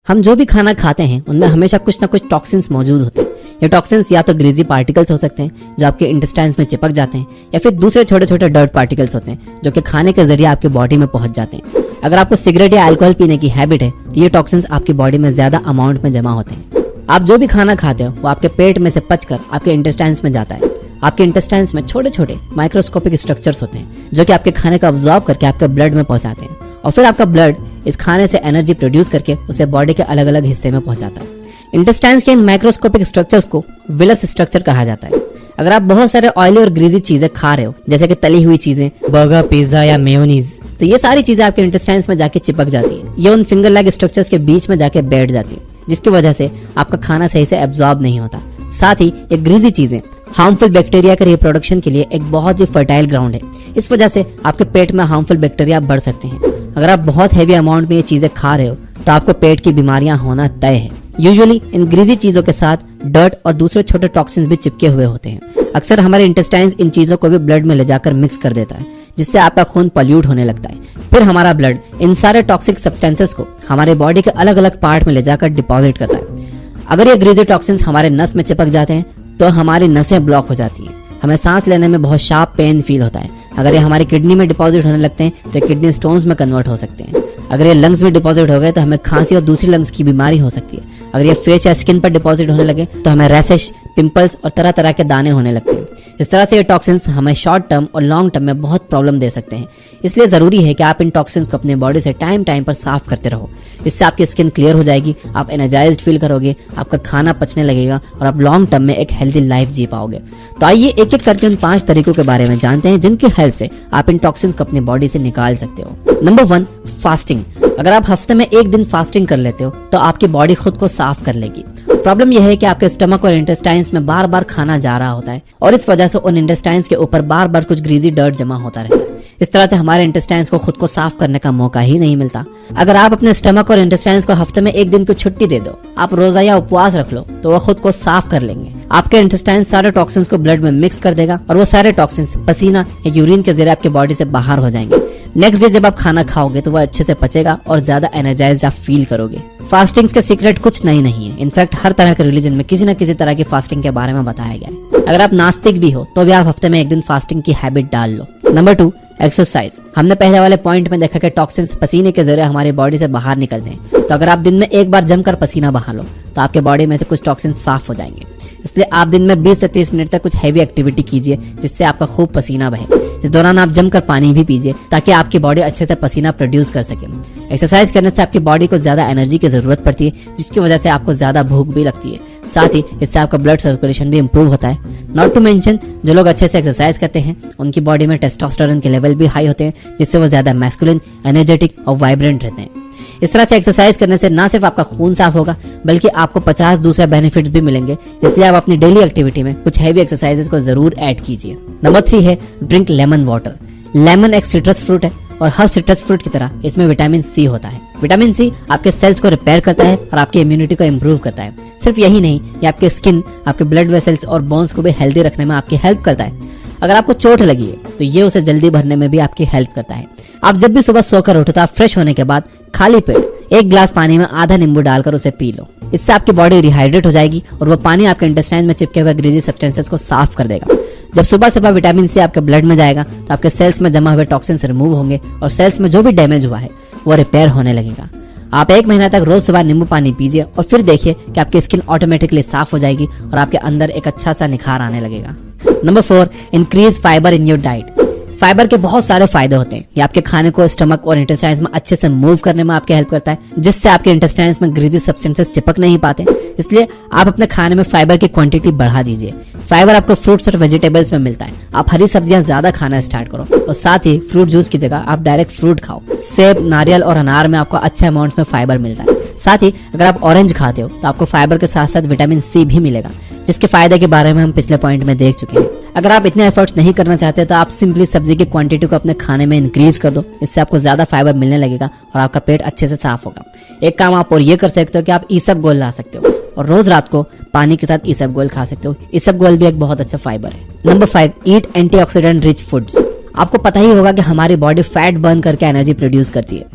हम जो भी खाना खाते हैं उनमें हमेशा कुछ ना कुछ टॉक्सिन्स मौजूद होते हैं। ये टॉक्सिन्स या तो ग्रीजी पार्टिकल्स हो सकते हैं जो आपके इंटेस्टाइन्स में चिपक जाते हैं, या फिर दूसरे छोटे छोटे डर्ट पार्टिकल्स होते हैं जो कि खाने के जरिए आपके बॉडी में पहुंच जाते हैं। अगर आपको सिगरेट या अल्कोहल पीने की हैबिट है तो ये टॉक्सिन्स आपकी बॉडी में ज्यादा अमाउंट में जमा होते हैं। आप जो भी खाना खाते हो वो आपके पेट में से पचकर आपके इंटेस्टाइन्स में जाता है। आपके इंटेस्टाइन्स में छोटे छोटे माइक्रोस्कोपिक स्ट्रक्चर्स होते हैं जो कि आपके खाने को अब्सॉर्ब करके आपके ब्लड में पहुंचाते हैं, और फिर आपका ब्लड इस खाने से एनर्जी प्रोड्यूस करके उसे बॉडी के अलग अलग हिस्से में पहुंचाता है। इंटेस्टाइन्स के इन माइक्रोस्कोपिक स्ट्रक्चर्स को विलस स्ट्रक्चर कहा जाता है। अगर आप बहुत सारे ऑयली और ग्रीजी चीजें खा रहे हो, जैसे कि तली हुई चीजें, बर्गर, पिज्जा या मेयोनीज, तो ये सारी चीजें आपके इंटेस्टाइन्स में जाके चिपक जाती है। ये उन फिंगर लाइक स्ट्रक्चर्स के बीच में जाके बैठ जाती है, जिसकी वजह से आपका खाना सही से एब्जॉर्ब नहीं होता। साथ ही ये ग्रीजी चीजें हार्मफुल बैक्टीरिया के रिप्रोडक्शन के लिए एक बहुत ही फर्टाइल ग्राउंड है। इस वजह से आपके पेट में हार्मफुल बैक्टीरिया बढ़ सकते हैं। अगर आप बहुत हैवी अमाउंट में ये चीजें खा रहे हो तो आपको पेट की बीमारियां होना तय है। यूजुअली इन ग्रीजी चीजों के साथ डर्ट और दूसरे छोटे टॉक्सिन्स भी चिपके हुए होते हैं। अक्सर हमारे इंटेस्टाइन्स इन चीजों को भी ब्लड में ले जाकर मिक्स कर देता है, जिससे आपका खून पॉल्यूट होने लगता है। फिर हमारा ब्लड इन सारे टॉक्सिक सब्सटेंसेस को हमारे बॉडी के अलग अलग पार्ट में ले जाकर डिपॉजिट करता है। अगर ये ग्रीजी टॉक्सिन्स हमारे नस में चिपक जाते हैं तो हमारी नसें ब्लॉक हो जाती हैं। हमें सांस लेने में बहुत शार्प पेन फील होता है। अगर ये हमारी किडनी में डिपॉजिट होने लगते हैं तो किडनी स्टोन्स में कन्वर्ट हो सकते हैं। अगर ये लंग्स में डिपॉजिट हो गए तो हमें खांसी और दूसरी लंग्स की बीमारी हो सकती है। अगर ये फेस या स्किन पर डिपॉजिट होने लगे तो हमें रैशेस, पिंपल्स और तरह तरह के दाने होने लगते हैं। इस तरह से ये टॉक्सिन्स हमें शॉर्ट टर्म और लॉन्ग टर्म में बहुत प्रॉब्लम दे सकते हैं। इसलिए जरूरी है कि आप इन टॉक्सिन्स को अपने बॉडी से टाइम टाइम पर साफ करते रहो। इससे आपकी स्किन क्लियर हो जाएगी, आप एनर्जाइज्ड फील करोगे, आपका खाना पचने लगेगा और आप लॉन्ग टर्म में एक हेल्दी लाइफ जी पाओगे। तो आइए एक एक करके उन 5 तरीकों के बारे में जानते हैं जिनकी हेल्प से आप इन टॉक्सिन्स को अपनी बॉडी से निकाल सकते हो। Number 1, fasting. अगर आप हफ्ते में 1 दिन फास्टिंग कर लेते हो तो आपकी बॉडी खुद को साफ कर लेगी। प्रॉब्लम यह है कि आपके स्टमक और इंटेस्टाइन्स में बार बार खाना जा रहा होता है और इस वजह से उन इंटेस्टाइन्स के ऊपर बार बार कुछ ग्रीजी डर्ट जमा होता रहता है। इस तरह से हमारे इंटेस्टाइन्स को खुद को साफ करने का मौका ही नहीं मिलता। अगर आप अपने स्टमक और इंटेस्टाइन्स को हफ्ते में 1 दिन की छुट्टी दे दो, आप रोजा या उपवास रख लो, तो वो खुद को साफ कर लेंगे। आपके इंटेस्टाइन्स सारे टॉक्सिन्स को ब्लड में मिक्स कर देगा और वो सारे टॉक्सिन्स पसीना या यूरिन के जरिए आपकी बॉडी से बाहर हो जाएंगे। नेक्स्ट डे जब आप खाना खाओगे तो वो अच्छे से पचेगा और ज्यादा एनर्जाइज्ड आप फील करोगे। फास्टिंग का सीक्रेट कुछ नहीं है। इनफैक्ट हर तरह के रिलीजन में किसी न किसी तरह की फास्टिंग के बारे में बताया गया है। अगर आप नास्तिक भी हो तो भी आप हफ्ते में 1 दिन फास्टिंग की हैबिट डाल लो। Number 2, exercise. हमने पहले वाले पॉइंट में देखा कि टॉक्सिन्स पसीने के जरिए हमारी बॉडी से बाहर निकलते हैं। तो अगर आप दिन में 1 बार जमकर पसीना बहा लो तो आपके बॉडी में से कुछ टॉक्सिन्स साफ हो जाएंगे। इसलिए आप दिन में 20 से 30 मिनट तक कुछ हैवी एक्टिविटी कीजिए जिससे आपका खूब पसीना बहे। इस दौरान आप जमकर पानी भी पीजिए ताकि आपकी बॉडी अच्छे से पसीना प्रोड्यूस कर सके। एक्सरसाइज करने से आपकी बॉडी को ज्यादा एनर्जी की जरूरत पड़ती है, जिसकी वजह से आपको ज्यादा भूख भी लगती है। साथ ही इससे आपका ब्लड सर्कुलेशन भी इंप्रूव होता है। नॉट टू मेंशन, जो लोग अच्छे से एक्सरसाइज करते हैं उनकी बॉडी में टेस्टोस्टेरोन के लेवल भी हाई होते हैं, जिससे वो ज्यादा मैस्कुलिन, एनर्जेटिक और वाइब्रेंट रहते हैं। इस तरह से एक्सरसाइज करने से ना सिर्फ आपका खून साफ होगा बल्कि आपको 50 दूसरे बेनिफिट्स भी मिलेंगे। इसलिए आप अपनी डेली एक्टिविटी में कुछ हैवी एक्सरसाइजेस को जरूर ऐड कीजिए। नंबर 3 है ड्रिंक लेमन वाटर। लेमन एक सिट्रस फ्रूट है और हर सिट्रस फ्रूट की तरह इसमें विटामिन सी होता है। विटामिन सी आपके सेल्स को रिपेयर करता है और आपकी इम्यूनिटी को इम्प्रूव करता है। सिर्फ यही नहीं, ये आपके स्किन, आपके ब्लड वेसल्स और बोन्स को भी हेल्दी रखने में आपकी हेल्प करता है। अगर आपको चोट लगी है तो ये उसे जल्दी भरने में भी आपकी हेल्प करता है। आप जब भी सुबह सोकर उठो तो आप फ्रेश होने के बाद खाली पेट 1 गिलास पानी में आधा नींबू डालकर उसे पी लो। इससे आपकी बॉडी रिहाइड्रेट हो जाएगी और वो पानी आपके इंटेस्टाइन में चिपके हुए ग्रीजी सब्सटेंसेस को साफ कर देगा। जब सुबह सुबह विटामिन सी आपके ब्लड में जाएगा तो आपके सेल्स में जमा हुए टॉक्सिन्स रिमूव होंगे और सेल्स में जो भी डैमेज हुआ है वो रिपेयर होने लगेगा। आप 1 महीना तक रोज सुबह नींबू पानी पीजिए और फिर देखिए कि आपकी स्किन ऑटोमेटिकली साफ हो जाएगी और आपके अंदर एक अच्छा सा निखार आने लगेगा। Number 4, increase fibre in your diet. Fibre के बहुत सारे फायदे होते हैं। ये आपके खाने को स्टमक और इंटेस्टाइन्स में अच्छे से मूव करने में आपकी हेल्प करता है, जिससे आपके इंटेस्टाइन्स में ग्रीजी सब्सटेंसेस चिपक नहीं पाते। इसलिए आप अपने खाने में फाइबर की क्वांटिटी बढ़ा दीजिए। फाइबर आपको फ्रूट्स और वेजिटेबल्स में मिलता है। आप हरी सब्जियां ज्यादा खाना स्टार्ट करो और साथ ही फ्रूट जूस की जगह आप डायरेक्ट फ्रूट खाओ। सेब, नारियल और अनार में आपको अच्छे अमाउंट में फाइबर मिलता है। साथ ही अगर आप ऑरेंज खाते हो तो आपको फाइबर के साथ साथ विटामिन सी भी मिलेगा, जिसके फायदे के बारे में हम पिछले पॉइंट में देख चुके हैं। अगर आप इतने एफर्ट्स नहीं करना चाहते तो आप सिंपली सब्जी की क्वांटिटी को अपने खाने में इंक्रीज कर दो। इससे आपको ज्यादा फाइबर मिलने लगेगा और आपका पेट अच्छे से साफ होगा। एक काम आप और ये कर सकते हो कि आप ईसबगोल ला सकते हो और रोज रात को पानी के साथ ईसबगोल खा सकते हो। ईसबगोल भी एक बहुत अच्छा फाइबर है। नंबर 5, ईट एंटीऑक्सीडेंट रिच फूड्स। आपको पता ही होगा कि हमारी बॉडी फैट बर्न करके एनर्जी प्रोड्यूस करती है।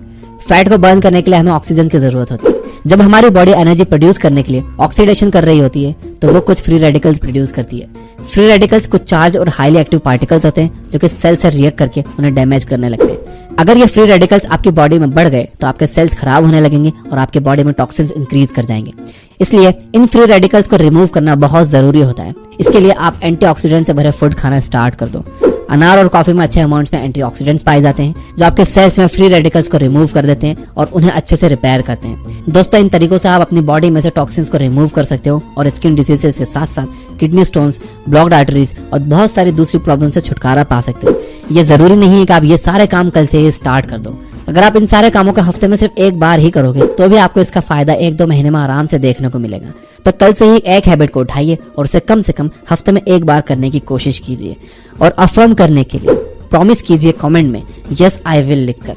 फैट को बर्न करने के लिए हमें ऑक्सीजन की जरूरत होती है। जब हमारी बॉडी एनर्जी प्रोड्यूस करने के लिए ऑक्सीडेशन कर रही होती है तो वो कुछ फ्री रेडिकल्स प्रोड्यूस करती है। फ्री रेडिकल्स कुछ चार्ज और हाईली एक्टिव पार्टिकल्स होते हैं जो कि सेल से रिएक्ट करके उन्हें डैमेज करने लगते हैं। अगर ये फ्री रेडिकल्स आपकी बॉडी में बढ़ गए तो आपके सेल्स खराब होने लगेंगे और आपके बॉडी में टॉक्सिन्स इंक्रीज कर जाएंगे। इसलिए इन फ्री रेडिकल्स को रिमूव करना बहुत जरूरी होता है। इसके लिए आप एंटीऑक्सीडेंट से भरे फूड खाना स्टार्ट कर दो। अनार और कॉफी में अच्छे अमाउंट्स में एंटीऑक्सीडेंट्स पाए जाते हैं जो आपके सेल्स में फ्री रेडिकल्स को रिमूव कर देते हैं और उन्हें अच्छे से रिपेयर करते हैं। दोस्तों, इन तरीकों से आप अपनी बॉडी में से टॉक्सिन्स को रिमूव कर सकते हो और स्किन डिसीजेस के साथ साथ किडनी स्टोन्स, ब्लॉक्ड आर्टरीज और बहुत सारी दूसरी प्रॉब्लम से छुटकारा पा सकते हो। ये जरूरी नहीं है कि आप ये सारे काम कल से ही स्टार्ट कर दो। अगर आप इन सारे कामों को हफ्ते में सिर्फ एक बार ही करोगे तो भी आपको इसका फायदा 1-2 महीने में आराम से देखने को मिलेगा। तो कल से ही एक हैबिट को उठाइए और उसे कम से कम हफ्ते में एक बार करने की कोशिश कीजिए और अफर्म करने के लिए प्रॉमिस कीजिए कमेंट में यस आई विल लिखकर।